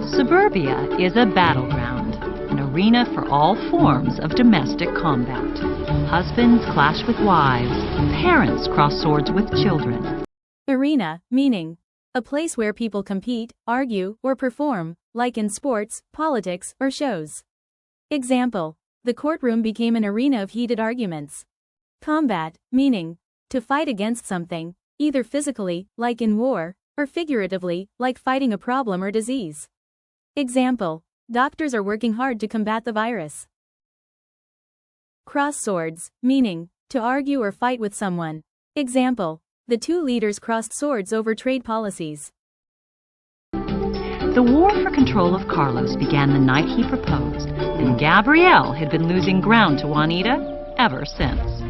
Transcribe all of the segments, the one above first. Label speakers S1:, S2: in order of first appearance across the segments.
S1: Suburbia is a battleground, an arena for all forms of domestic combat. Husbands clash with wives, parents cross swords with children.
S2: Arena, meaning a place where people compete, argue, or perform, like in sports, politics, or shows. Example: the courtroom became an arena of heated arguments. Combat, meaning to fight against something, either physically, like in war, or figuratively, like fighting a problem or disease. Example: doctors are working hard to combat the virus. Cross swords, meaning to argue or fight with someone. Example: the two leaders crossed swords over trade policies.
S1: The war for control of Carlos began the night he proposed, and Gabrielle had been losing ground to Juanita ever since.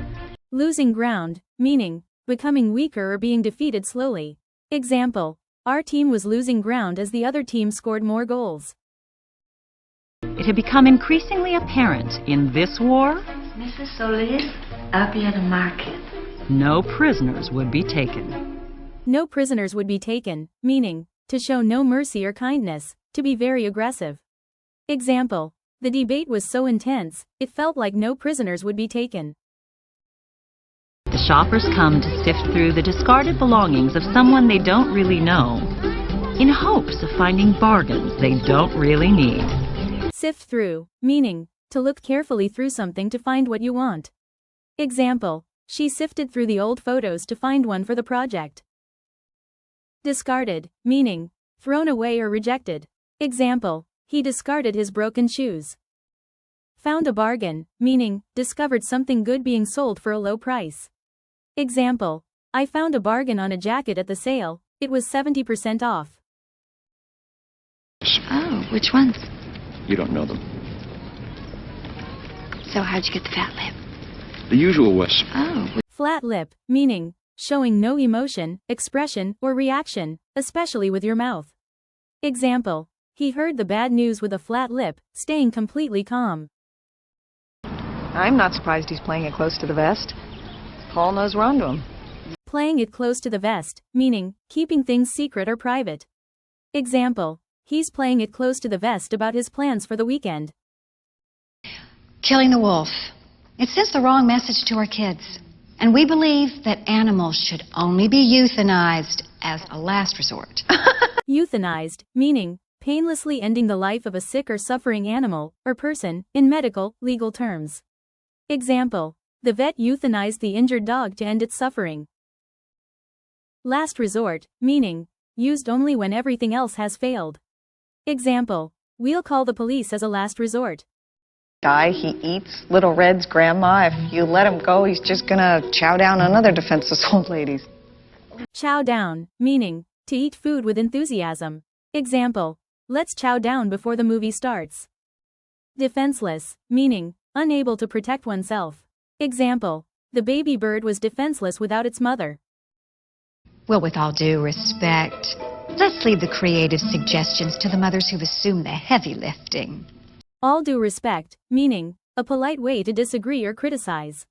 S2: Losing ground, meaning becoming weaker or being defeated slowly. Example: our team was losing ground as the other team scored more goals.
S1: It had become increasingly apparent in this war,
S3: Mrs. Solis, I'll be at the market.
S1: no prisoners would be taken.
S2: No prisoners would be taken, meaning to show no mercy or kindness, to be very aggressive. Example: the debate was so intense, it felt like no prisoners would be taken.
S1: The shoppers come to sift through the discarded belongings of someone they don't really know, in hopes of finding bargains they don't really need.
S2: Sift through, meaning to look carefully through something to find what you want. Example: she sifted through the old photos to find one for the project. Discarded, meaning thrown away or rejected. Example: he discarded his broken shoes. Found a bargain, meaning discovered something good being sold for a low price. Example: I found a bargain on a jacket at the sale, it was 70% off.
S3: Oh, which ones?
S4: You don't know them.
S3: So how'd you get the fat lip?
S4: The usual was.
S3: Oh,
S2: Flat lip, meaning showing no emotion, expression, or reaction, especially with your mouth. Example: he heard the bad news with a flat lip, staying completely calm.
S5: I'm not surprised he's playing it close to the vest. Paul knows we're onto him.
S2: Playing it close to the vest, meaning keeping things secret or private. Example: he's playing it close to the vest about his plans for the weekend.
S6: Killing the wolf. It sends the wrong message to our kids. And we believe that animals should only be euthanized as a last resort.
S2: Euthanized, meaning painlessly ending the life of a sick or suffering animal or person, in medical, legal terms. Example: the vet euthanized the injured dog to end its suffering. Last resort, meaning used only when everything else has failed. Example: we'll call the police as a last resort.
S5: Guy, he eats Little Red's grandma. If you let him go, he's just gonna chow down on other defenseless old ladies.
S2: Chow down, meaning to eat food with enthusiasm. Example: let's chow down before the movie starts. Defenseless, meaning unable to protect oneself. Example: the baby bird was defenseless without its mother.
S6: Well, with all due respect, let's leave the creative suggestions to the mothers who've assumed the heavy lifting.
S2: All due respect, meaning a polite way to disagree or criticize.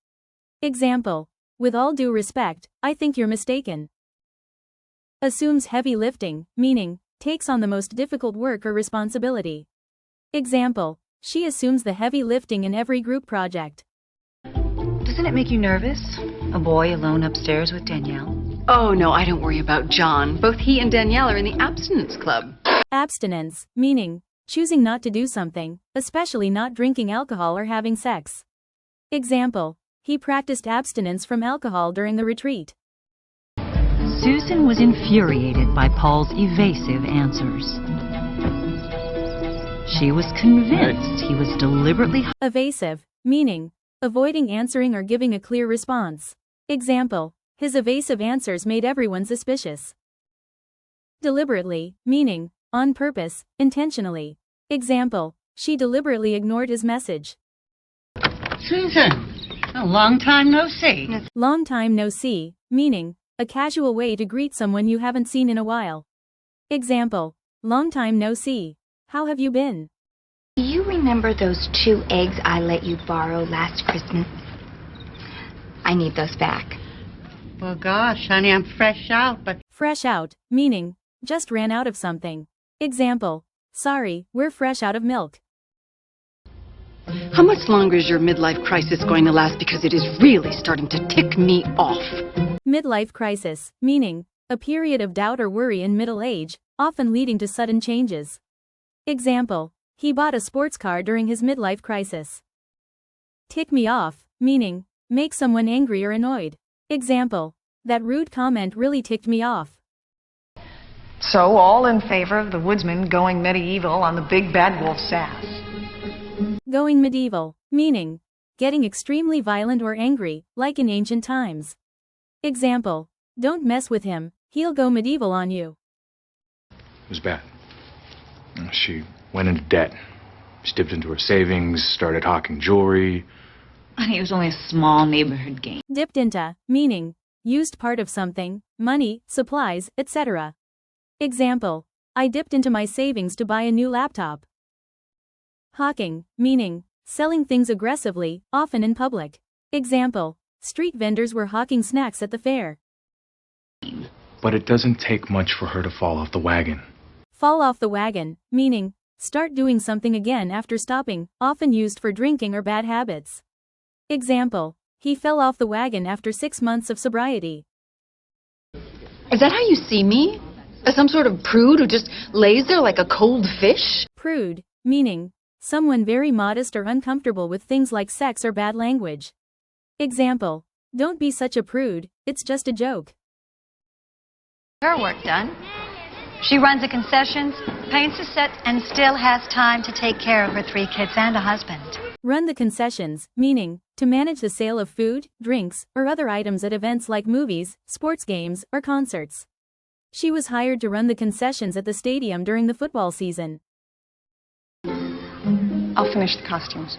S2: Example: with all due respect, I think you're mistaken. Assumes heavy lifting, meaning takes on the most difficult work or responsibility. Example: she assumes the heavy lifting in every group project.
S7: Doesn't it make you nervous? A boy alone upstairs with Danielle?
S8: Oh, no, I don't worry about John. Both he and Danielle are in the abstinence club.
S2: Abstinence, meaning choosing not to do something, especially not drinking alcohol or having sex. Example: he practiced abstinence from alcohol during the retreat.
S1: Susan was infuriated by Paul's evasive answers. She was convinced he was deliberately
S2: Evasive, meaning avoiding answering or giving a clear response. Example: his evasive answers made everyone suspicious. Deliberately, meaning on purpose, intentionally. Example: she deliberately ignored his message.
S9: Susan, a long time no see.
S2: Long time no see, meaning a casual way to greet someone you haven't seen in a while. Example: long time no see. How have you been?
S3: do you remember those 2 eggs I let you borrow last Christmas? I need those back.
S9: Well, gosh, honey, I'm fresh out, but...
S2: Fresh out, meaning just ran out of something. Example: sorry, we're fresh out of milk.
S8: How much longer is your midlife crisis going to last? Because it is really starting to tick me off.
S2: Midlife crisis, meaning a period of doubt or worry in middle age, often leading to sudden changes. Example, he bought a sports car during his midlife crisis. Tick me off, meaning make someone angry or annoyed. Example, that rude comment really ticked me off.
S5: So, all in favor of the woodsman going medieval on the big bad wolf sass.
S2: Going medieval, meaning getting extremely violent or angry, like in ancient times. Example, don't mess with him, he'll go medieval on you.
S10: It was bad. She went into debt. She dipped into her savings, started hawking jewelry.
S7: Honey, it was only a small neighborhood game.
S2: Dipped into, meaning used part of something, money, supplies, etc. Example, I dipped into my savings to buy a new laptop. Hawking, meaning selling things aggressively, often in public. Example, street vendors were hawking snacks at the fair.
S10: But it doesn't take much for her to fall off the wagon.
S2: Fall off the wagon, meaning start doing something again after stopping, often used for drinking or bad habits. Example, he fell off the wagon after 6 months of sobriety.
S8: Is that how you see me? As some sort of prude who just lays there like a cold fish?
S2: Prude, meaning someone very modest or uncomfortable with things like sex or bad language. Example, don't be such a prude, it's just a joke.
S6: Her work done. She runs the concessions, paints the sets, and still has time to take care of her 3 kids and a husband.
S2: Run the concessions, meaning to manage the sale of food, drinks, or other items at events like movies, sports games, or concerts. She was hired to run the concessions at the stadium during the football season.
S5: I'll finish the costumes.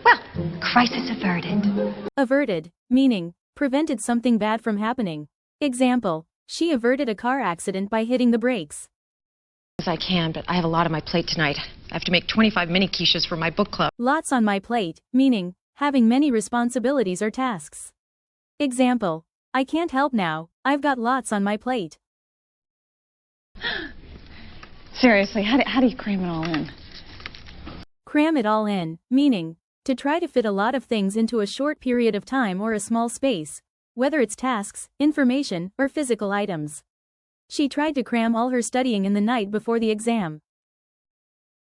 S6: Well, crisis averted.
S2: Averted, meaning prevented something bad from happening. Example, she averted a car accident by hitting the brakes.
S11: As I can, but I have a lot on my plate tonight. I have to make 25 mini quiches for my book club.
S2: Lots on my plate, meaning having many responsibilities or tasks. Example, I can't help now, I've got lots on my plate.
S5: Seriously, how do you cram it all in?
S2: Cram it all in, meaning to try to fit a lot of things into a short period of time or a small space, whether it's tasks, information, or physical items. She tried to cram all her studying in the night before the exam.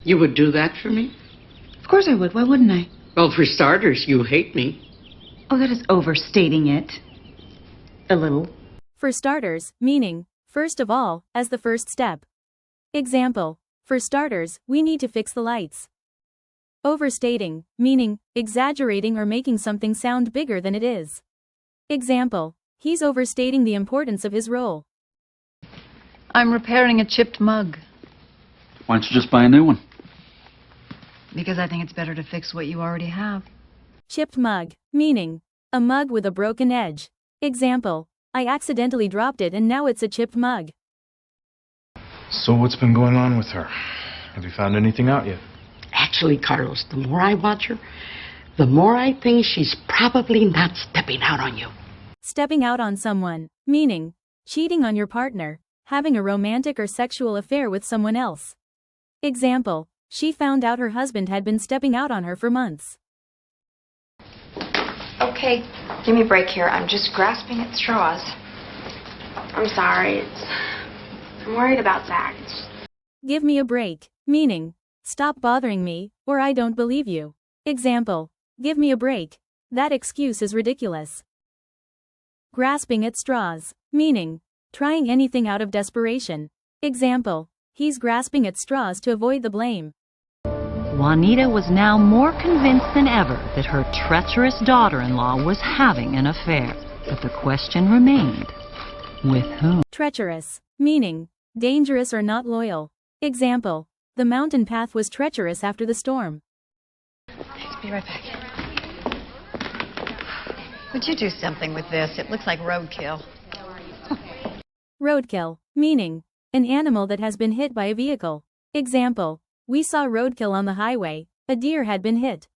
S9: You would do that for me?
S7: Of course I would. Why wouldn't I?
S9: Well, for starters, you hate me.
S7: Oh, that is overstating it. A little.
S2: For starters, meaning first of all, as the first step. Example, for starters, we need to fix the lights. Overstating, meaning exaggerating or making something sound bigger than it is. Example, he's overstating the importance of his role.
S8: I'm repairing a chipped mug.
S4: Why don't you just buy a new one?
S7: Because I think it's better to fix what you already have.
S2: Chipped mug, meaning a mug with a broken edge. Example, I accidentally dropped it and now it's a chipped mug.
S10: So what's been going on with her? Have you found anything out yet?
S9: Actually, Carlos, the more I watch her, the more I think she's probably not stepping out on you.
S2: Stepping out on someone, meaning cheating on your partner, having a romantic or sexual affair with someone else. Example, she found out her husband had been stepping out on her for months.
S3: Okay, give me a break here. I'm just grasping at straws. I'm sorry. I'm worried about Zach.
S2: Give me a break, meaning stop bothering me, or I don't believe you. Example, give me a break. That excuse is ridiculous. Grasping at straws, meaning trying anything out of desperation. Example, he's grasping at straws to avoid the blame.
S1: Juanita was now more convinced than ever that her treacherous daughter-in-law was having an affair. But the question remained, with whom?
S2: Treacherous, meaning dangerous or not loyal. Example, the mountain path was treacherous after the storm.
S5: Thanks, be right back.
S6: Would you do something with this? It looks like roadkill.
S2: Roadkill, meaning an animal that has been hit by a vehicle. Example, we saw roadkill on the highway, a deer had been hit.